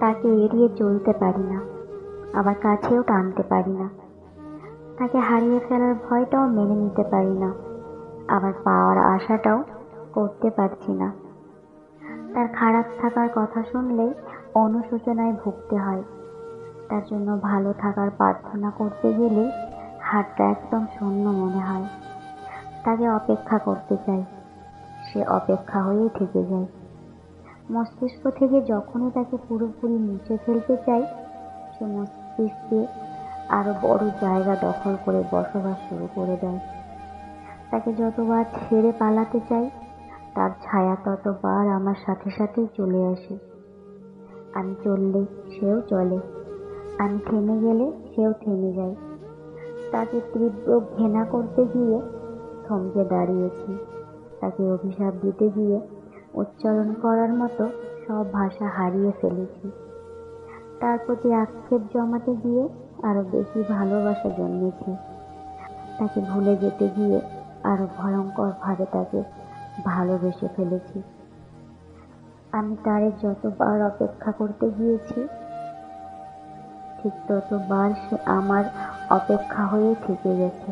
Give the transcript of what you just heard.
তাকে এড়িয়ে চলতে পারি না, আবার কাছেও টানতে পারি না। তাকে হারিয়ে ফেলার ভয়টাও মেনে নিতে পারি না, আবার পাওয়ার আশাটাও করতে পারছি না। তার খারাপ থাকার কথা শুনলেই অনুশোচনায় ভুগতে হয়। তার জন্য ভালো থাকার প্রার্থনা করতে গেলে হাতটা একদম শূন্য মনে হয়। তাকে অপেক্ষা করতে চাই, সে অপেক্ষা হয়েই থেকে যায়। মস্তিষ্ক থেকে যখনই তাকে পুরোপুরি মুছে ফেলতে চাই, সে মস্তিষ্কে আরো বড় জায়গা দখল করে বসবাস শুরু করে দেয়। তাকে যতবার ছেড়ে পালাতে চাই, তার ছায়া ততবার আমার সাথে সাথেই চলে আসে। আমি চললে সেও চলে, আমি থেমে গেলে সেও থেমে যায়। তাকে তীব্র ঘৃণা করতে গিয়ে থমকে দাঁড়িয়েছি, তাকে অভিশাপ দিতে গিয়ে উচ্চারণ করার মতো সব ভাষা হারিয়ে ফেলেছি। তার প্রতি আক্ষেপ জমাতে গিয়ে আরো বেশি ভালোবাসা জন্মেছে। তাকে ভুলে যেতে গিয়ে আরো ভয়ঙ্কর ভাবে তাকে ভালোবেসে ফেলেছি। আমি তারে যতবার অপেক্ষা করতে গিয়েছি, ঠিক ততবার সে আমার অপেক্ষা হয়ে থেকে গেছে।